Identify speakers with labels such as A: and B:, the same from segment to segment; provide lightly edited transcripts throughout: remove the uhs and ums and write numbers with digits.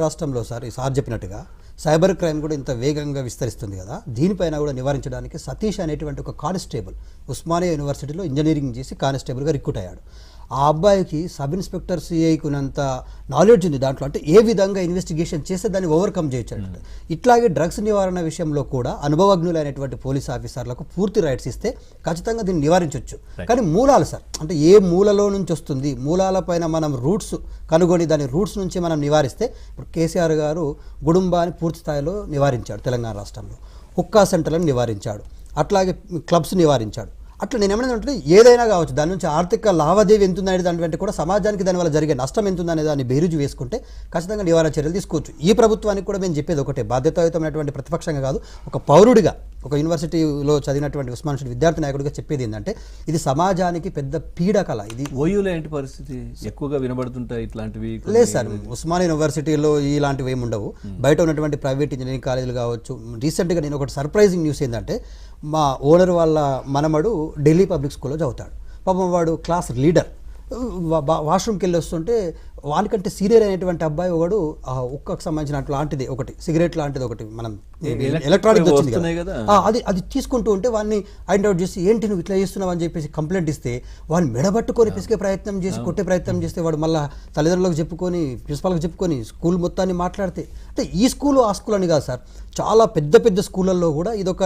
A: రాష్ట్రంలో సార్ ఈ సార్ చెప్పినట్టుగా సైబర్ క్రైమ్ కూడా ఇంత వేగంగా విస్తరిస్తుంది కదా, దీనిపైన కూడా నివారించడానికి సతీష్ అనేటువంటి ఒక కానిస్టేబుల్ ఉస్మానియా యూనివర్సిటీలో ఇంజనీరింగ్ చేసి కానిస్టేబుల్గా రిక్రూట్ అయ్యాడు. ఆ అబ్బాయికి సబ్ ఇన్స్పెక్టర్ సిఐకున్నంత నాలెడ్జ్ ఉంది దాంట్లో, అంటే ఏ విధంగా ఇన్వెస్టిగేషన్ చేస్తే దాన్ని ఓవర్కమ్ చేయొచ్చు. ఇట్లాగే డ్రగ్స్ నివారణ విషయంలో కూడా అనుభవజ్ఞులైనటువంటి పోలీస్ ఆఫీసర్లకు పూర్తి రైట్స్ ఇస్తే ఖచ్చితంగా దీన్ని నివారించవచ్చు. కానీ మూలాలు సార్, అంటే ఏ మూలలో నుంచి వస్తుంది, మూలాలపైన మనం రూట్స్ కనుగొని దాని రూట్స్ నుంచి మనం నివారిస్తే, ఇప్పుడు కేసీఆర్ గారు గుడుంబాని పూర్తి స్థాయిలో నివారించాడు తెలంగాణ రాష్ట్రంలో, హుక్కా సెంటర్లను నివారించాడు, అట్లాగే క్లబ్స్ నివారించాడు. అట్లా నేను ఏమన్నా ఏదైనా కావచ్చు, దాని నుంచి ఆర్థిక లావాదేవీ ఎంత ఉందనే దాని వెంట కూడా సమాజానికి దానివల్ల జరిగే నష్టం ఎంత ఉందనే దాన్ని బేరుజు వేసుకుంటే ఖచ్చితంగా నివారణ చర్యలు తీసుకోవచ్చు. ఈ ప్రభుత్వానికి కూడా మేము చెప్పేది ఒకటే, బాధ్యతాయుతమైనటువంటి ప్రతిపక్షంగా కాదు, ఒక పౌరుడిగా, ఒక యూనివర్సిటీలో చదివినటువంటి ఉస్మాన్ విద్యార్థి నాయకుడిగా చెప్పేది ఏంటంటే, ఇది సమాజానికి పెద్ద పీడకల. ఇది
B: ఓయూలో ఏంటి పరిస్థితి, ఎక్కువగా వినబడుతుంటాయి ఇట్లాంటివి?
A: లేదు సార్, ఉస్మాన్ యూనివర్సిటీలో ఇలాంటివి ఏమి ఉండవు. బయట ఉన్నటువంటి ప్రైవేట్ ఇంజనీరింగ్ కాలేజీలు కావచ్చు. రీసెంట్గా నేను ఒకటి సర్ప్రైజింగ్ న్యూస్ ఏంటంటే, మా ఓనర్ వాళ్ళ మనమడు ఢిల్లీ పబ్లిక్ స్కూల్లో చదువుతాడు. పాపం వాడు క్లాస్ లీడర్. వాష్రూమ్కి వెళ్ళి వస్తుంటే వానికంటే సీనియర్ అయినటువంటి అబ్బాయి ఒకడు ఉక్కకు సంబంధించిన లాంటిది ఒకటి, సిగరెట్ లాంటిది ఒకటి, మనం ఎలక్ట్రానిక్ వచ్చింది కదా, అది తీసుకుంటూ ఉంటే వాడిని ఐడెంటిఫై చేసి, ఏంటి నువ్వు ఇట్లా చేస్తున్నావు అని చెప్పేసి కంప్లైంట్ ఇస్తే, వాడిని మెడబట్టుకొని పిసికే ప్రయత్నం చేసి కొట్టే ప్రయత్నం చేస్తే, వాడు మళ్ళీ తల్లిదండ్రులకు చెప్పుకొని ప్రిన్సిపాల్కి చెప్పుకొని స్కూల్ మొత్తాన్ని మాట్లాడితే, అంటే ఈ స్కూలు ఆ స్కూల్ అని కాదు సార్, చాలా పెద్ద పెద్ద స్కూళ్ళల్లో కూడా ఇదొక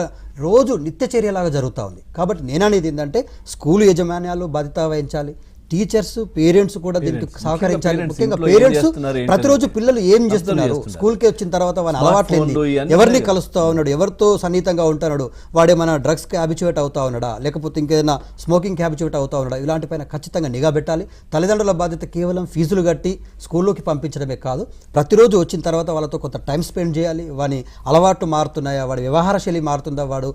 A: రోజు నిత్యచర్యలాగా జరుగుతూ ఉంది. కాబట్టి నేననేది ఏంటంటే, స్కూలు యజమాన్యాలు బాధ్యత వహించాలి, టీచర్స్ పేరెంట్స్ కూడా దీనికి సహకరించాలి. ముఖ్యంగా పేరెంట్స్ ప్రతిరోజు పిల్లలు ఏం చేస్తున్నారు, స్కూల్కి వచ్చిన తర్వాత వాని అలవాట్లేదు, ఎవరిని కలుస్తూ ఉన్నాడు, ఎవరితో సన్నిహితంగా ఉంటున్నాడు, వాడేమైనా డ్రగ్స్కి హ్యాబిచువేట్ అవుతా ఉన్నాడా, లేకపోతే ఇంకేదైనా స్మోకింగ్కి హ్యాబిచువేట్ అవుతా ఉన్నాడా, ఇలాంటి పైన ఖచ్చితంగా నిఘా పెట్టాలి. తల్లిదండ్రుల బాధ్యత కేవలం ఫీజులు కట్టి స్కూల్లోకి పంపించడమే కాదు, ప్రతిరోజు వచ్చిన తర్వాత వాళ్ళతో కొంత టైం స్పెండ్ చేయాలి. వాని అలవాట్లు మారుతున్నాయా, వాడి వ్యవహార శైలి మారుతుందా, వాడు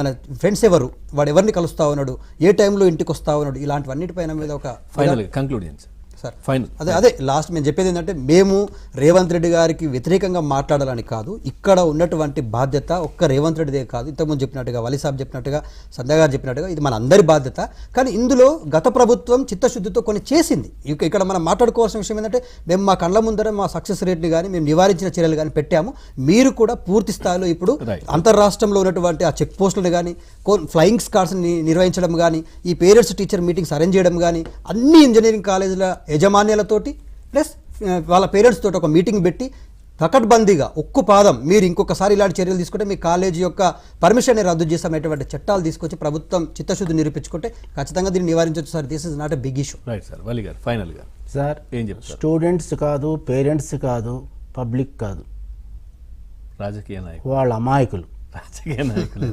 A: మన ఫ్రెండ్స్ ఎవరు, వాడు ఎవరిని కలుస్తూ ఉన్నాడు, ఏ టైంలో ఇంటికి వస్తూ ఉన్నాడు, ఇలాంటివన్నిటిపైన మీద ఒక
B: ఫైనల్ కంక్లూజన్
A: సార్. అదే లాస్ట్ మేము చెప్పేది ఏంటంటే, మేము రేవంత్ రెడ్డి గారికి వ్యతిరేకంగా మాట్లాడాలని కాదు, ఇక్కడ ఉన్నటువంటి బాధ్యత ఒక్క రేవంత్ రెడ్డిదే కాదు, ఇంతకుముందు చెప్పినట్టుగా వలి సాబ్ చెప్పినట్టుగా, సంధ్య గారు చెప్పినట్టుగా, ఇది మన అందరి బాధ్యత. కానీ ఇందులో గత ప్రభుత్వం చిత్తశుద్ధితో కొన్ని చేసింది. ఇక్కడ మనం మాట్లాడుకోవాల్సిన విషయం ఏంటంటే, మేము మా కళ్ళ ముందర మా సక్సెస్ రేట్ని కానీ, మేము నివారించిన చర్యలు కానీ పెట్టాము. మీరు కూడా పూర్తి స్థాయిలో ఇప్పుడు అంతర్రాష్ట్రంలో ఉన్నటువంటి ఆ చెక్ పోస్టులను కానీ, ఫ్లయింగ్ స్కాడ్స్ని నిర్వహించడం కానీ, ఈ పేరెంట్స్ టీచర్ మీటింగ్స్ అరేంజ్ చేయడం కానీ, అన్ని ఇంజనీరింగ్ కాలేజీల యజమాన్యాలతోటి ప్లస్ వాళ్ళ పేరెంట్స్ తోటి ఒక మీటింగ్ పెట్టి పకడ్బందీగా ఉక్కు పాదం, మీరు ఇంకొకసారి ఇలాంటి చర్యలు తీసుకుంటే మీ కాలేజీ యొక్క పర్మిషన్ని రద్దు చేసామనేటువంటి చట్టాలు తీసుకొచ్చి ప్రభుత్వం చిత్తశుద్ధి నిరూపించుకుంటే ఖచ్చితంగా దీన్ని నివారించవచ్చు sir. This is not a big issue.
B: Right sir. Wali గారు ఫైనల్గా
C: సార్,
B: ఏం చెప్తారు?
C: స్టూడెంట్స్ కాదు, పేరెంట్స్ కాదు, పబ్లిక్ కాదు,
B: రాజకీయ నాయకులు,
C: వాళ్ళ అమాయకులు.
B: రాజకీయ నాయకులు